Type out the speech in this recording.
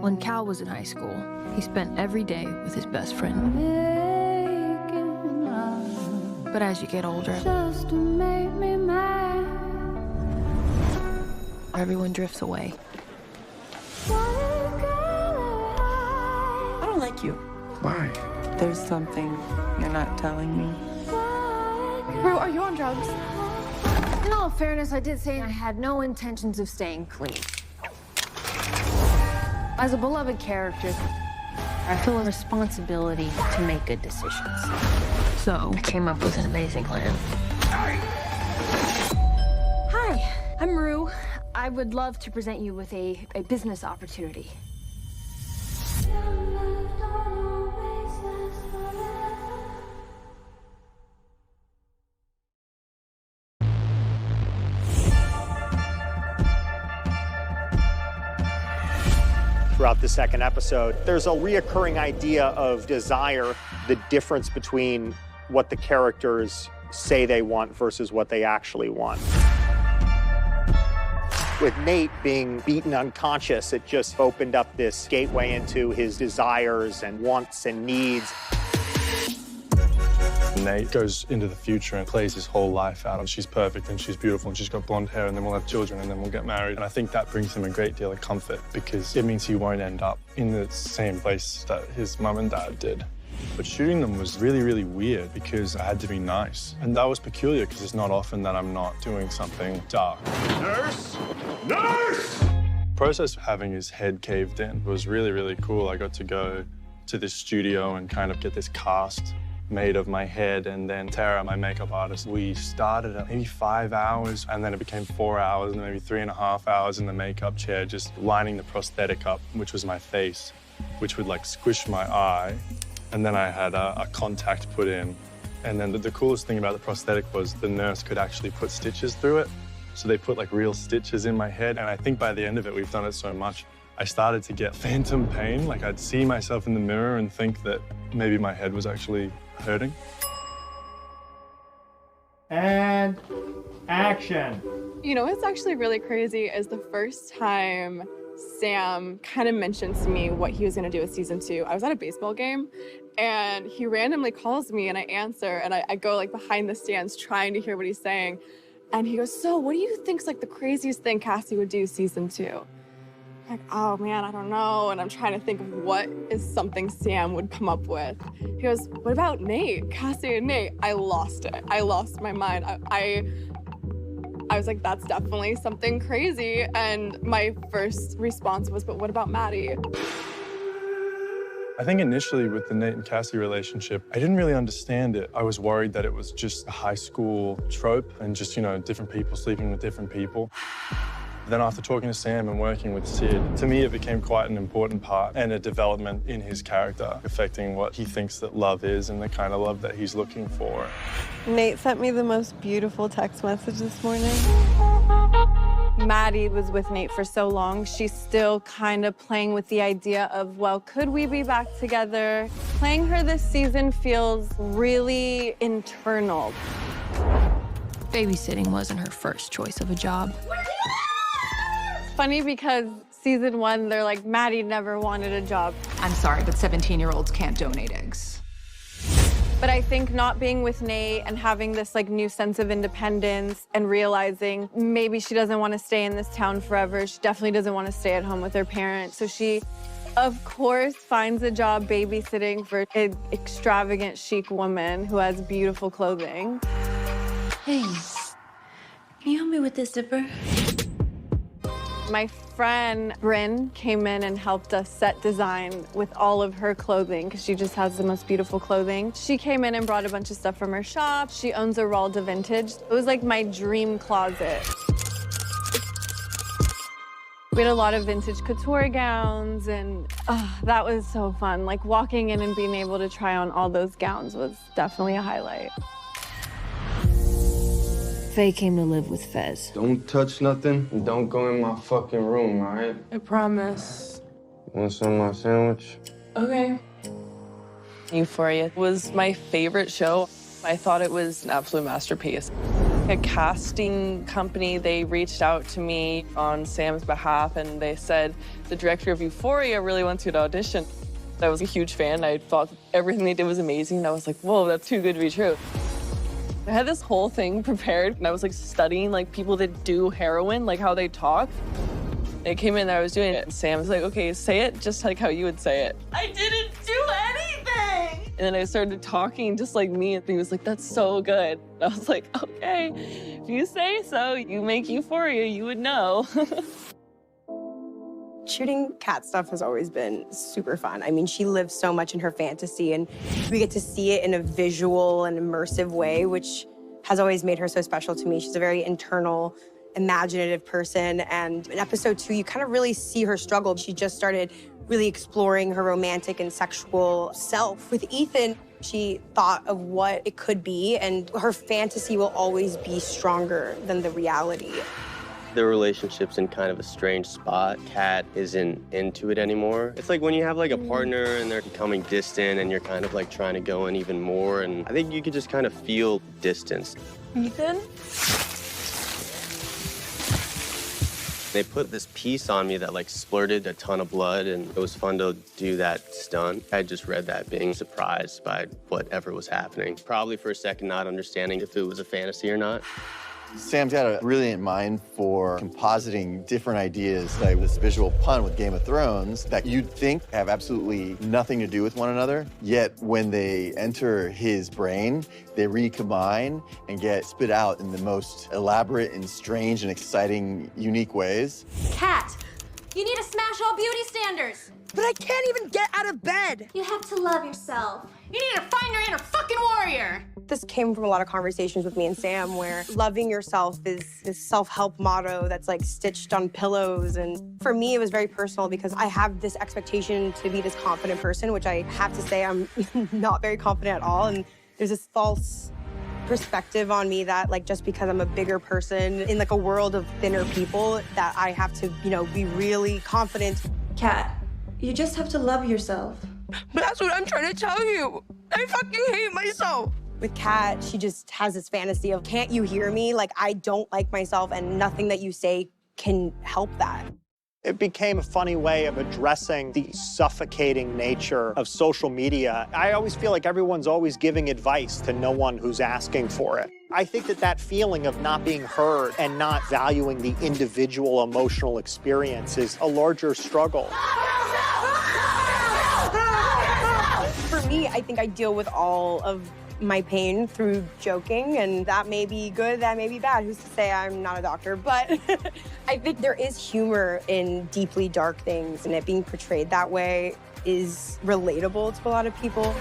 When Cal was in high school, he spent every day with his best friend. But as you get older, everyone drifts away. I don't like you. Why? There's something you're not telling me. Rue, are you on drugs? In all fairness, I did say I had no intentions of staying clean. As a beloved character, I feel a responsibility to make good decisions. So I came up with an amazing plan. Hi, I'm Rue. I would love to present you with a business opportunity. Throughout the second episode, there's a reoccurring idea of desire, the difference between what the characters say they want versus what they actually want. With Nate being beaten unconscious, it just opened up this gateway into his desires and wants and needs. Nate goes into the future and plays his whole life out of she's perfect and she's beautiful and she's got blonde hair and then we'll have children and then we'll get married. And I think that brings him a great deal of comfort because it means he won't end up in the same place that his mum and dad did. But shooting them was really, really weird because I had to be nice. And that was peculiar because it's not often that I'm not doing something dark. Nurse! Nurse! The process of having his head caved in was really, really cool. I got to go to this studio and kind of get this cast made of my head, and then Tara, my makeup artist, we started at maybe 5 hours, and then it became 4 hours, and maybe 3.5 hours in the makeup chair, just lining the prosthetic up, which was my face, which would like squish my eye. And then I had a contact put in. And then the coolest thing about the prosthetic was the nurse could actually put stitches through it. So they put like real stitches in my head. And I think by the end of it, we've done it so much, I started to get phantom pain. Like I'd see myself in the mirror and think that maybe my head was actually hurting. And action. You know what's actually really crazy is the first time Sam kind of mentioned to me what he was going to do with season 2. I was at a baseball game and he randomly calls me and I answer and I go like behind the stands trying to hear what he's saying. And he goes, "So what do you think's like the craziest thing Cassie would do season 2? Like, oh man, I don't know. And I'm trying to think of what is something Sam would come up with. He goes, "What about Nate? Cassie and Nate?" I lost it. I lost my mind. I was like, that's definitely something crazy. And my first response was, but what about Maddie? I think initially with the Nate and Cassie relationship, I didn't really understand it. I was worried that it was just a high school trope and just, you know, different people sleeping with different people. Then after talking to Sam and working with Sid, to me it became quite an important part and a development in his character, affecting what he thinks that love is and the kind of love that he's looking for. Nate sent me the most beautiful text message this morning. Maddie was with Nate for so long, she's still kind of playing with the idea of, well, could we be back together? Playing her this season feels really internal. babysitting wasn't her first choice of a job. Funny because season 1, they're like, Maddie never wanted a job. I'm sorry, but 17-year-olds can't donate eggs. But I think not being with Nate and having this like new sense of independence and realizing maybe she doesn't want to stay in this town forever. She definitely doesn't want to stay at home with her parents. So she, of course, finds a job babysitting for an extravagant, chic woman who has beautiful clothing. Hey, can you help me with this zipper? My friend Bryn came in and helped us set design with all of her clothing because she just has the most beautiful clothing. She came in and brought a bunch of stuff from her shop. She owns a Ralda Vintage. It was like my dream closet. We had a lot of vintage couture gowns and that was so fun. Like walking in and being able to try on all those gowns was definitely a highlight. Faye came to live with Fez. Don't touch nothing and don't go in my fucking room, all right? I promise. Want some of my sandwich? Okay. Euphoria was my favorite show. I thought it was an absolute masterpiece. A casting company, they reached out to me on Sam's behalf, and they said the director of Euphoria really wants you to audition. I was a huge fan. I thought everything they did was amazing. And I was like, whoa, that's too good to be true. I had this whole thing prepared, and I was like studying like people that do heroin, like how they talk. It came in and I was doing it, and Sam was like, okay, say it just like how you would say it. I didn't do anything! And then I started talking just like me, and he was like, that's so good. And I was like, okay, if you say so, you make Euphoria, you would know. Shooting Kat stuff has always been super fun. I mean, she lives so much in her fantasy, and we get to see it in a visual and immersive way, which has always made her so special to me. She's a very internal, imaginative person, and in episode 2, you kind of really see her struggle. She just started really exploring her romantic and sexual self. With Ethan, she thought of what it could be, and her fantasy will always be stronger than the reality. Their relationship's in kind of a strange spot. Kat isn't into it anymore. It's like when you have like a partner and they're becoming distant and you're kind of like trying to go in even more, and I think you could just kind of feel distance. Ethan? They put this piece on me that like splurted a ton of blood, and it was fun to do that stunt. I just read that being surprised by whatever was happening. Probably for a second not understanding if it was a fantasy or not. Sam's got a brilliant mind for compositing different ideas, like this visual pun with Game of Thrones that you'd think have absolutely nothing to do with one another, yet when they enter his brain, they recombine and get spit out in the most elaborate and strange and exciting, unique ways. Kat, you need to smash all beauty standards. But I can't even get out of bed. You have to love yourself. You need to find your inner fucking warrior. This came from a lot of conversations with me and Sam, where loving yourself is this self-help motto that's like stitched on pillows. And for me, it was very personal because I have this expectation to be this confident person, which I have to say I'm not very confident at all. And there's this false perspective on me that like just because I'm a bigger person in like a world of thinner people that I have to, you know, be really confident. Kat, you just have to love yourself. But that's what I'm trying to tell you. I fucking hate myself. With Kat, she just has this fantasy of, can't you hear me? Like, I don't like myself, and nothing that you say can help that. It became a funny way of addressing the suffocating nature of social media. I always feel like everyone's always giving advice to no one who's asking for it. I think that that feeling of not being heard and not valuing the individual emotional experience is a larger struggle. For me, I think I deal with all of my pain through joking, and that may be good, that may be bad. Who's to say? I'm not a doctor, but I think there is humor in deeply dark things, and it being portrayed that way is relatable to a lot of people.